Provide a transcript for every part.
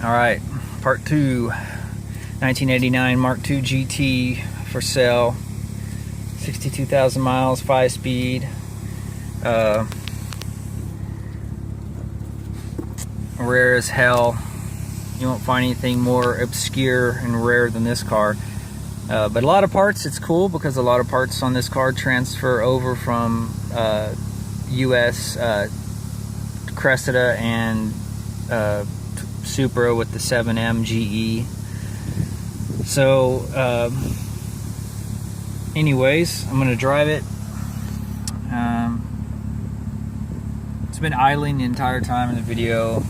All right, part 2, 1989 Mark II GT for sale. 62,000 miles, 5-speed. Rare as hell. You won't find anything more obscure and rare than this car. But a lot of parts, it's cool because a lot of parts on this car transfer over from US Cressida and Supra with the 7M GE. So anyways, I'm gonna drive it. It's been idling the entire time in the video.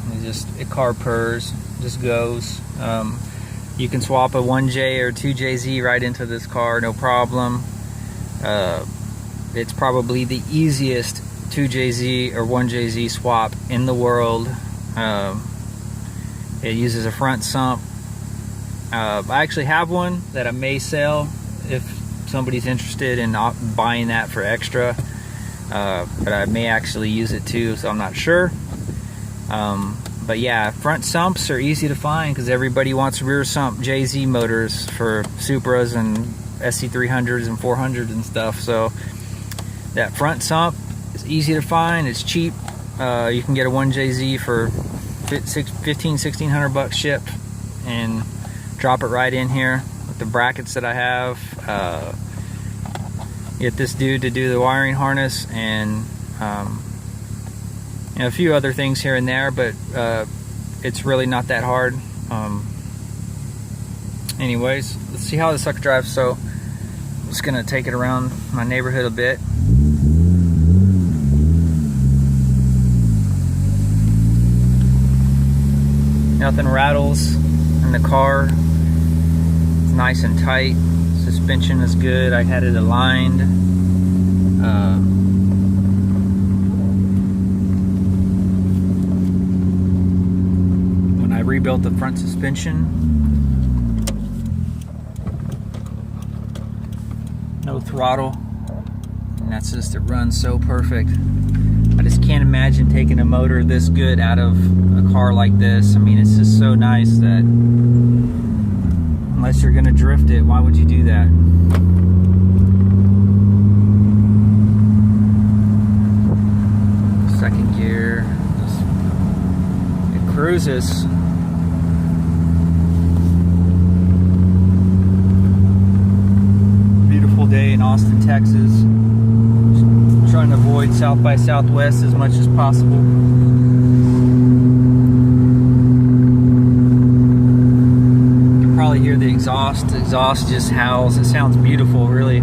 It car purrs, just goes. You can swap a 1J or 2JZ right into this car, no problem. It's probably the easiest 2JZ or 1JZ swap in the world. It uses a front sump. I actually have one that I may sell if somebody's interested in buying that for extra. But I may actually use it too, so I'm not sure. But yeah, front sumps are easy to find because everybody wants rear sump JZ motors for Supras and SC300s and 400s and stuff. So that front sump is easy to find. It's cheap. You can get a 1JZ for $1,500–$1,600 bucks shipped and drop it right in here with the brackets that I have. Get this dude to do the wiring harness and a few other things here and there, but it's really not that hard. Anyways, let's see how the sucker drives. So I'm just gonna take it around my neighborhood a bit. Nothing rattles in the car. It's nice and tight. Suspension is good. I had it aligned. When I rebuilt the front suspension, no throttle, and that's just, it runs so perfect. I just can't imagine taking a motor this good out of a car like this. I mean, it's just so nice that unless you're gonna drift it, why would you do that? Second gear, it cruises. Beautiful day in Austin, Texas. Just trying to avoid South by Southwest as much as possible. Hear the exhaust. The exhaust just howls. It sounds beautiful, really.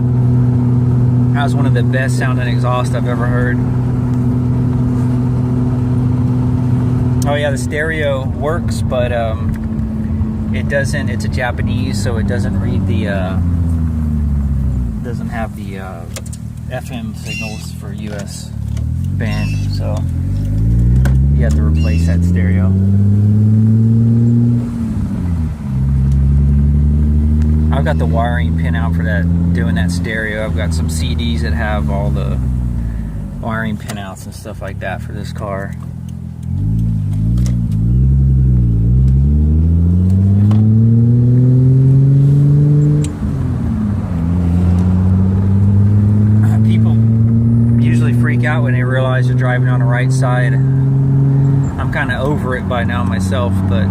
Has one of the best sounding exhausts I've ever heard. Oh yeah, the stereo works, but it doesn't. It's a Japanese, so it doesn't read the doesn't have the FM signals for US band, so you have to replace that stereo. I've got the wiring pin out for that, doing that stereo. I've got some CDs that have all the wiring pinouts and stuff like that for this car. People usually freak out when they realize they're driving on the right side. I'm kind of over it by now myself, but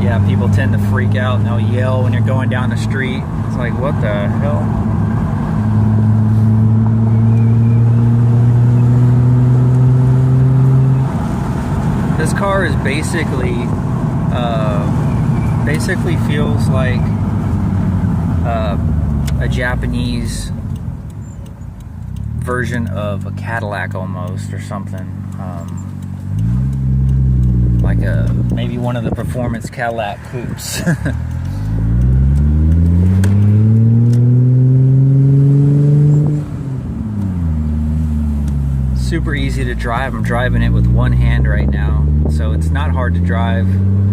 yeah, people tend to freak out and they'll yell when you're going down the street. It's like, what the hell? This car is basically feels like a Japanese version of a Cadillac almost, or something. Like maybe one of the performance Cadillac coupes. Super easy to drive. I'm driving it with one hand right now, so it's not hard to drive.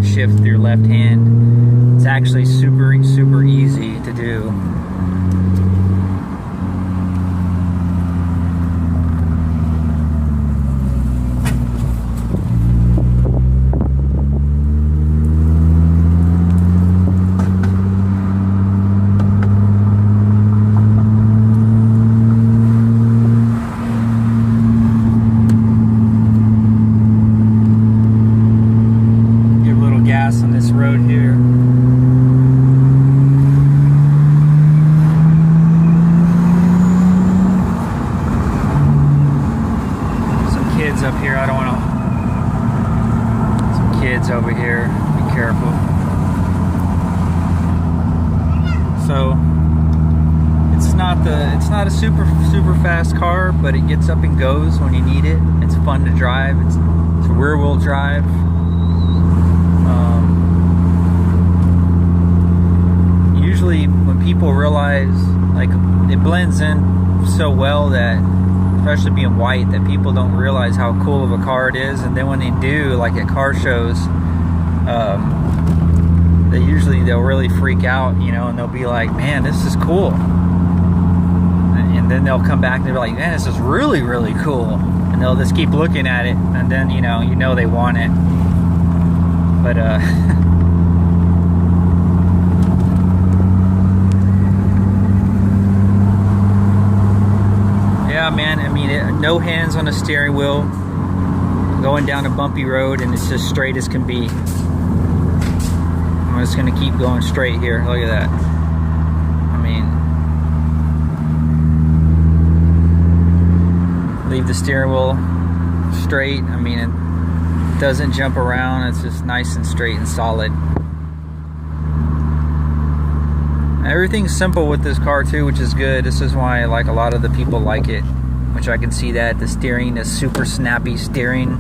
Shift with your left hand. It's actually super easy to do. kids up here. I don't want to. Some kids over here. Be careful. So it's not a super fast car, but it gets up and goes when you need it. It's fun to drive. It's a rear wheel drive. Usually when people realize, like, it blends in so well that, especially being white, that people don't realize how cool of a car it is. And then when they do, like at car shows, they'll really freak out, you know, and they'll be like, man, this is cool. And then they'll come back and they're like, man, this is really, really cool. And they'll just keep looking at it, and then you know they want it. But yeah, man, I mean, no hands on the steering wheel, going down a bumpy road, and it's just straight as can be. I'm just gonna keep going straight here. Look at that. I mean, leave the steering wheel straight. I mean, it doesn't jump around. It's just nice and straight and solid. Everything's simple with this car too, which is good. This is why like a lot of the people like it, which I can see that the steering is super snappy steering.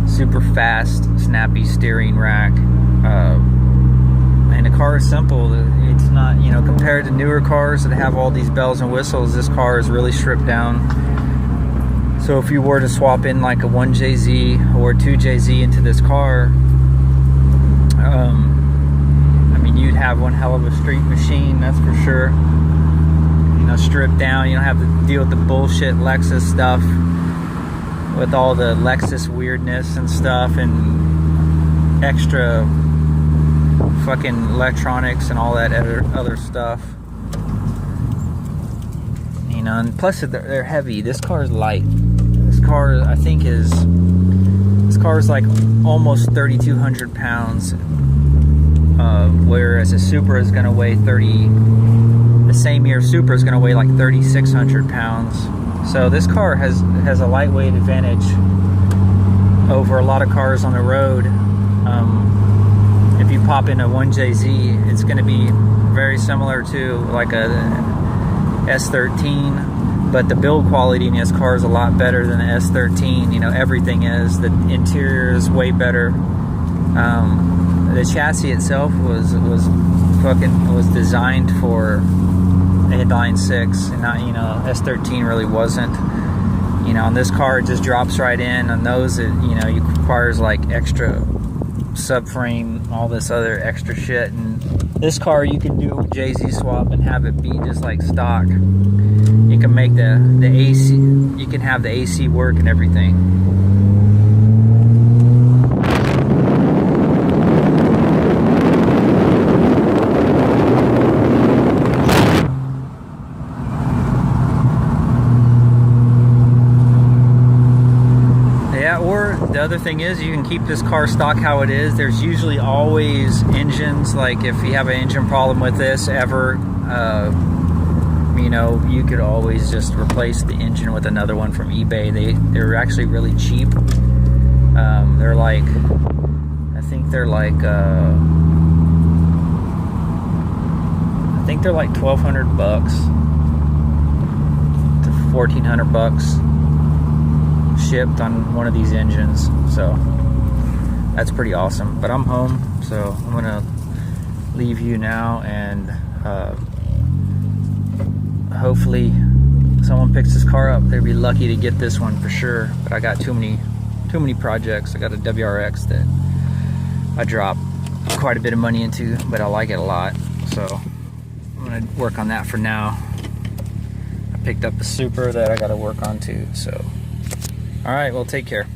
Super fast, snappy steering rack, and the car is simple. It's not, you know, compared to newer cars that have all these bells and whistles, this car is really stripped down. So if you were to swap in like a 1JZ or 2JZ into this car, I mean, you'd have one hell of a street machine, that's for sure. You know, stripped down. You don't have to deal with the bullshit Lexus stuff, with all the Lexus weirdness and stuff, and extra fucking electronics and all that other stuff. You know, and plus they're heavy. This car is light. This car, I think, is like almost 3,200 pounds, whereas a Supra is going to weigh the same year Supra is going to weigh like 3,600 pounds. So this car has a lightweight advantage over a lot of cars on the road. If you pop in a 1JZ, it's going to be very similar to like a S13, but the build quality in this car is a lot better than the S13. You know, everything is. The interior is way better. The chassis itself was designed for inline 6, and not, you know, S13 really wasn't. You know, and this car just drops right in. On those, it, you know, it requires like extra subframe, all this other extra shit. And this car you can do a JZ swap and have it be just like stock. You can make the AC, you can have the AC work and everything. The other thing is, you can keep this car stock how it is. There's usually always engines, like if you have an engine problem with this ever, you know, you could always just replace the engine with another one from eBay. They're actually really cheap. They're like, I think they're like 1,200 bucks to 1,400 bucks shipped on one of these engines. So that's pretty awesome. But I'm home, so I'm gonna leave you now, and hopefully someone picks this car up. They'd be lucky to get this one for sure. But I got too many projects. I got a WRX that I dropped quite a bit of money into, but I like it a lot, so I'm gonna work on that for now. I picked up a Supra that I gotta work on too, so all right, well, take care.